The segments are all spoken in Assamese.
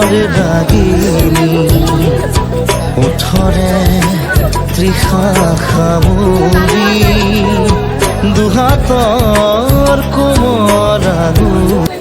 মৰে ৰাগিনী ওঠৰে তৃষা খামুৰি দুহাতৰ কোমল আঙুলি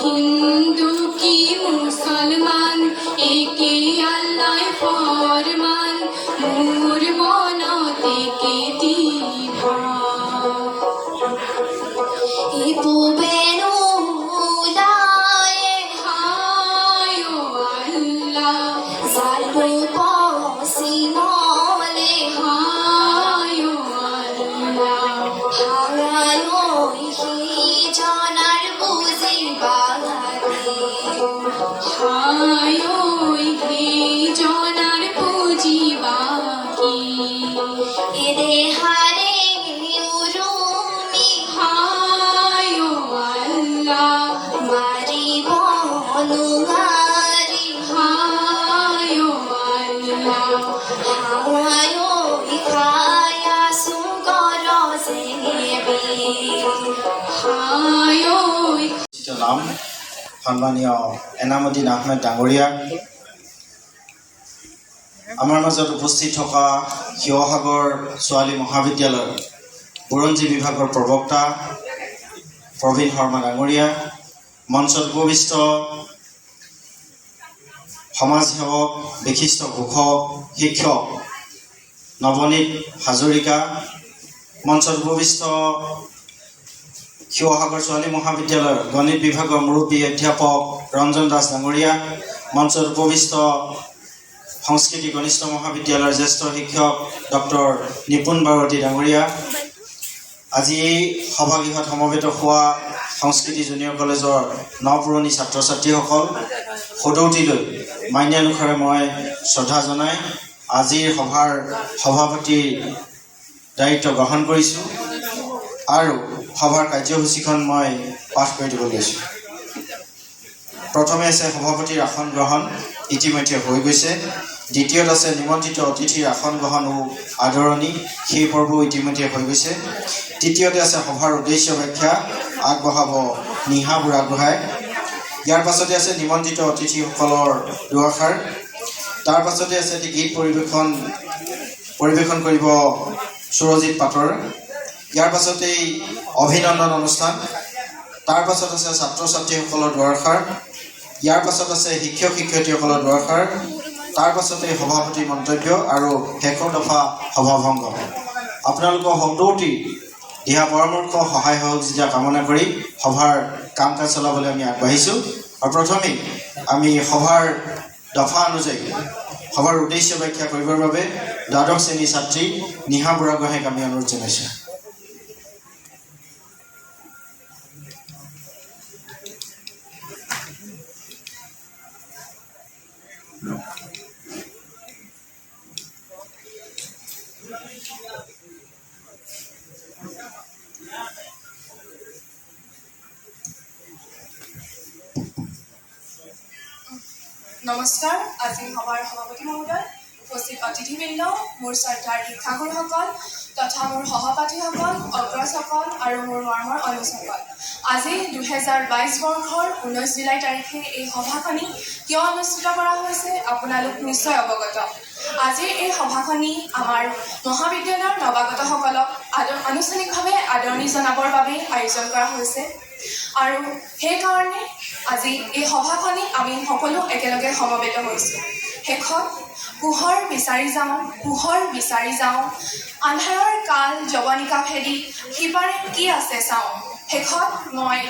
हिंदू की मुसलमान एक अल्लाह फरमान নাম সন্মানীয় এনামুদ্দিন আহমেদ ডাঙৰীয়া, আমাৰ মাজত উপস্থিত থকা শিৱসাগৰ ছোৱালী মহাবিদ্যালয়ৰ বুৰঞ্জী বিভাগৰ প্ৰবক্তা প্ৰবীণ শৰ্মা ডাঙৰীয়া, মঞ্চত উপবিষ্ট সমাজসেৱক, বিশিষ্ট ঘোষক, শিক্ষক নৱনীত হাজৰিকা, মঞ্চত উপবিষ্ট শিৱসাগৰ ছোৱালী মহাবিদ্যালয়ৰ গণিত বিভাগৰ মুৰব্বী অধ্যাপক ৰঞ্জন দাস ডাঙৰীয়া, মঞ্চত উপবিষ্ট সংস্কৃতি কনিষ্ঠ মহাবিদ্যালয়ৰ জ্যেষ্ঠ শিক্ষক ডক্টৰ নিপুণ বাৰতী ডাঙৰীয়া, আজি এই সভাগৃহত সমবেত হোৱা সংস্কৃতি জুনিয়ৰ কলেজৰ নপুৰণি ছাত্ৰ ছাত্ৰীসকল, সদৌতিলৈ মান্যানুসাৰে মই শ্ৰদ্ধা জনাই আজিৰ সভাৰ সভাপতিৰ দায়িত্ব গ্ৰহণ কৰিছোঁ আৰু সভাৰ কাৰ্যসূচীখন মই পাঠ কৰি দিব লৈছোঁ। প্ৰথমে আছে সভাপতিৰ আসন গ্ৰহণ, ইতিমধ্যে হৈ গৈছে। দ্বিতীয়ত আছে নিমন্ত্ৰিত অতিথিৰ আসন গ্ৰহণ ও আদৰণি, সেই পৰ্বও ইতিমধ্যে হৈ গৈছে। তৃতীয়তে আছে সভাৰ উদ্দেশ্য ব্যাখ্যা, আগবঢ়াব নিহা বুঢ়াগোহাঁই। ইয়াৰ পাছতে আছে নিমন্ত্ৰিত অতিথিসকলৰ দুআষাৰ। তাৰ পাছতে আছে এটি গীত পৰিৱেশন কৰিব সুৰজিৎ পাটৰ। ইয়াৰ পাছতেই অভিনন্দন অনুষ্ঠান। তাৰ পাছত আছে ছাত্ৰ ছাত্ৰীসকলৰ দুআষাৰ। ইয়াৰ পাছত আছে শিক্ষক শিক্ষয়িত্ৰীসকলৰ দুআষাৰ। তাৰ পাছতে সভাপতিৰ মন্তব্য আৰু শেষৰ দফা সভাভংগ। আপোনালোকৰ সদৌতি দিহা পৰামৰ্শ, সহায় সহযোগিতা কামনা কৰি সভাৰ কাম কাজ চলাবলৈ আমি আগবাঢ়িছোঁ। আৰু প্ৰথমেই আমি সভাৰ দফা অনুযায়ী সভাৰ উদ্দেশ্য ব্যাখ্যা কৰিবৰ বাবে দ্বাদশ শ্ৰেণীৰ ছাত্ৰী নিহা বুঢ়াগোহাঁইক আমি অনুৰোধ জনাইছোঁ। নমস্কাৰ। আজি সভাৰ সভাপতি মহোদয়, উপস্থিত অতিথিবৃন্দ, মোৰ শ্ৰদ্ধাৰ শিক্ষাগুৰুসকল তথা মোৰ সহপাঠীসকল, অগ্ৰজসকল আৰু মোৰ মৰমৰ অনুজসকল, আজি 2022 বৰ্ষৰ 19 জুলাই তাৰিখে এই সভাখনি কিয় অনুষ্ঠিত কৰা হৈছে আপোনালোক নিশ্চয় অৱগত। আজিৰ এই সভাখনি আমাৰ মহাবিদ্যালয়ৰ নৱাগতসকলক আনুষ্ঠানিকভাৱে আদৰণি জনাবৰ বাবে আয়োজন কৰা হৈছে আৰু সেইকাৰণে আজি এই সভাখনি আমি সকলো একেলগে সমবেত হৈছোঁ। শেষত পোহৰ বিচাৰি যাওঁ, আন্ধাৰৰ কাল যৱনিকা ভেদি সিপাৰে কি আছে চাওঁ। শেষত মই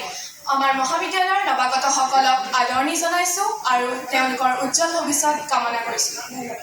আমাৰ মহাবিদ্যালয়ৰ নৱাগতসকলক আদৰণি জনাইছোঁ আৰু তেওঁলোকৰ উজ্জ্বল ভৱিষ্যত কামনা কৰিছোঁ। ধন্যবাদ।